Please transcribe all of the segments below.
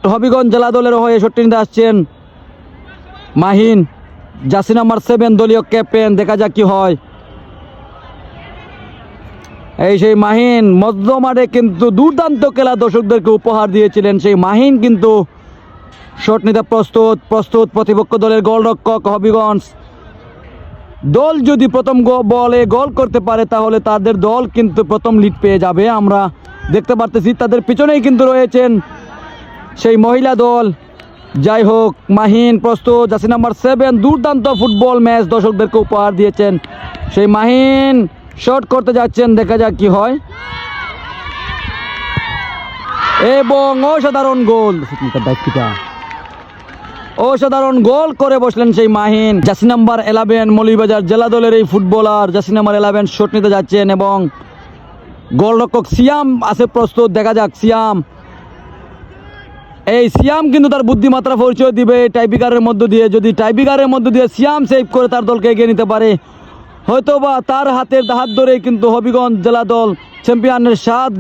হবিগঞ্জ জেলা দলের হয়ে শটটি নিতে আসছেন মাহিন, জার্সি নাম্বার 7 দলীয় ক্যাপ্টেন। দেখা যাক কি হয়। এই সেই মাহিন মধ্যমাঠে কিন্তু দুর্দান্ত খেলা দর্শকদেরকে উপহার দিয়েছিলেন। সেই মাহিন কিন্তু শট নিতে প্রস্তুত প্রতিপক্ষ দলের গোলরক্ষক হবিগঞ্জ দল যদি প্রথম বলে গোল করতে পারে তাহলে তাদের দল কিন্তু প্রথম লিড পেয়ে যাবে। আমরা দেখতে পারতেছি তাদের পিছনেই কিন্তু রয়েছেন সেই মহিলা দল। যাই হোক, মাহিন প্রস্তুত, জার্সি নাম্বার 7 দুর্দান্ত ফুটবল ম্যাচ দর্শকদেরকে উপহার দিয়েছেন। সেই মাহিন শট করতে যাচ্ছেন, দেখা যাক কি হয়। এবং অসাধারণ গোল, অসাধারণ গোল করে বসলেন সেই মাহিন। জার্সি নাম্বার 11 মৌলভীবাজার জেলা দলের এই ফুটবলার জার্সি নাম্বার 11 শট নিতে যাচ্ছেন এবং গোলরক্ষক সিয়াম আছে প্রস্তুত। দেখা যাক সিয়াম, এই সিয়াম কিন্তু তার বুদ্ধিমাত্রা পরিচয় দিবে টাইব্রেকারের মধ্য দিয়ে। যদি টাইব্রেকারের মধ্য দিয়ে সিয়াম সেভ করে তার দলকে এগিয়ে নিতে পারে, হয়তোবা তার হাত ধরেই কিন্তু হবিগঞ্জ জেলা দল চ্যাম্পিয়নের স্বাদ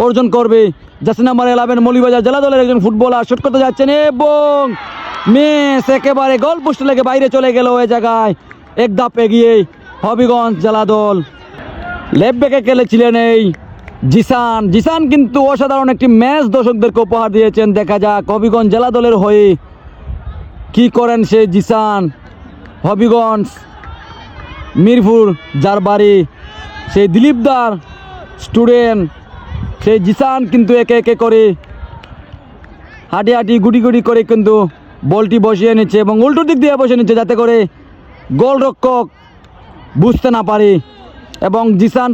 অর্জন করবে। জার্সি নাম্বার 11 মৌলভীবাজার জেলা দলের একজন ফুটবলার শট করতে যাচ্ছেন এবং মিস, একেবারে গোল পোস্টে লেগে বাইরে চলে গেল। ওই জায়গায় এক ধাপ এগিয়ে হবিগঞ্জ জেলা দল। লেফট ব্যাকে খেলেছিলেন এই জিসান কিন্তু অসাধারণ একটি ম্যাচ দর্শকদেরকে উপহার দিয়েছেন। দেখা যাক হবিগঞ্জ জেলা দলের হয়ে কি করেন সেই জিসান। হবিগঞ্জ মিরপুর যার বাড়ি, সেই দিলীপদার স্টুডেন্ট সেই জিসান কিন্তু একে একে করে হাঁটি গুটি করে কিন্তু বলটি বসিয়ে নিচ্ছে এবং উল্টো দিক দিয়ে বসে নিচ্ছে যাতে করে গোলরক্ষক বুঝতে না পারে। এবং জিসান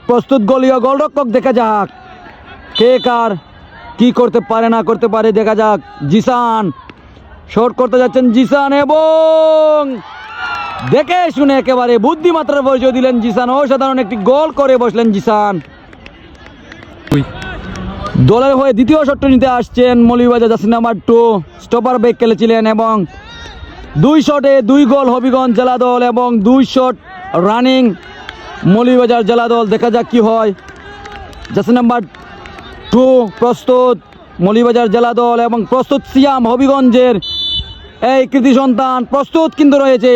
প্রস্তুত গোলীয় গোলরক্ষক। দেখা যাক কে কার কি করতে পারে না করতে পারে। দেখা যাক জিসান শট করতে যাচ্ছেন জিসান এবং দেখে শুনে একেবারে বুদ্ধিমাত্রার পরিচয় দিলেন জিসান। অসাধারণ একটি গোল করে বসলেন জিসান। দলের হয়ে দ্বিতীয় শটটি নিতে আসছেন Moulvibazar jersey number 2 stopper back খেলেছিলেন এবং 2 শটে 2 গোল হবিগঞ্জ জেলা দল এবং 2 শট রানিং মৌলভীবাজার জেলা দল। দেখা যাক কি হয়। জার্সি নাম্বার 2 প্রস্তুত মৌলভীবাজার জেলা দল এবং প্রস্তুত সিয়াম হবিগঞ্জের এই কৃতি সন্তান প্রস্তুত কিন্তু রয়েছে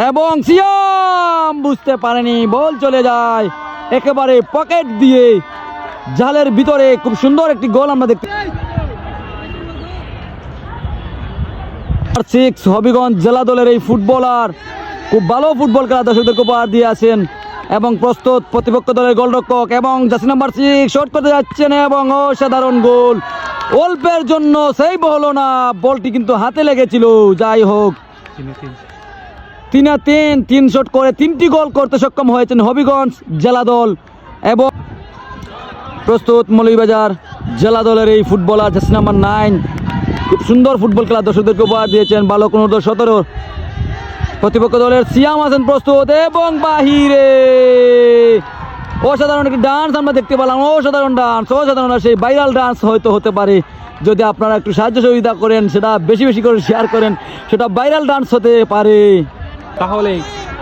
এবং সিয়াম বুঝতে পারেনি, বল চলে যায় একেবারে পকেট দিয়ে জালের ভিতরে। খুব সুন্দর একটি গোল আমরা দেখতে। 6 হবিগঞ্জ জেলা দলের এই ফুটবলার খুব ভালো ফুটবল খেলা দর্শকদেরকে উপহার দিয়ে আছেন এবং প্রস্তুত প্রতিপক্ষ দলের গোলরক্ষক এবং জার্সি নাম্বার 6 শট করতে যাচ্ছেন এবং অসাধারণ গোল। অল্পের জন্য সেভ হলো না, বলটি কিন্তু হাতে লেগেছিল। যাই হোক 3 শট করে 3টি গোল করতে সক্ষম হয়েছেন হবিগঞ্জ জেলা দল। এবং প্রস্তুত মৌলভীবাজার জেলা দলের এই ফুটবলার জার্সি নাম্বার 9 খুব সুন্দর ফুটবল খেলা দর্শকদেরকে উপহার দিয়েছেন। বালক 17 প্রতিপক্ষ দলের সিয়াম আছেন প্রস্তুত এবং বাহিরে অসাধারণ একটি ডান্স আমরা দেখতে পেলাম। অসাধারণ ডান্স সেই ভাইরাল ডান্স হয়তো হতে পারে যদি আপনারা একটু সাহায্য সহযোগিতা করেন, সেটা বেশি করে শেয়ার করেন, সেটা ভাইরাল ডান্স হতে পারে। তাহলে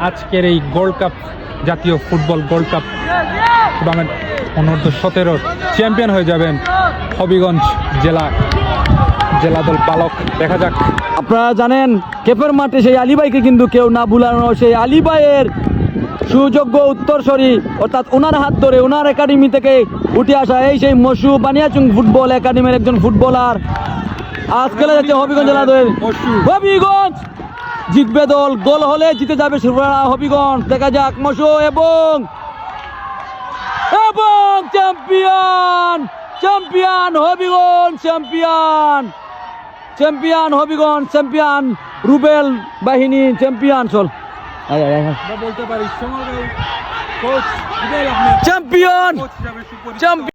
আজকের এই গোল্ড কাপ জাতীয় ফুটবল গোল্ড কাপ টুর্নামেন্ট অনূর্ধ্ব-17 চ্যাম্পিয়ন হয়ে যাবেন হবিগঞ্জ জেলা দল বালক। দেখা যাক। আপনারা জানেন কেপের মাঠে সেই আলিভাইকে কিন্তু কেউ না ভুলানো, সেই আলিভাইয়ের সুযোগ্য উত্তরসূরি অর্থাৎ ওনার হাত ধরে ওনার একাডেমি থেকে উঠে আসা এই সেই মশু বানিয়াচুং ফুটবল একাডেমির একজন ফুটবলার আজ খেলে যাচ্ছে হবিগঞ্জ জেলা দলের। হবিগঞ্জ জিতবে দল, গোল হলে জিতে যাবে হবিগঞ্জ। দেখা যাক মশু এবং champion Habiganj, champion Habiganj, champion Rubel বাহিনী, চ্যাম্পিয়ন চল বলতে পারি চ্যাম্পিয়ন।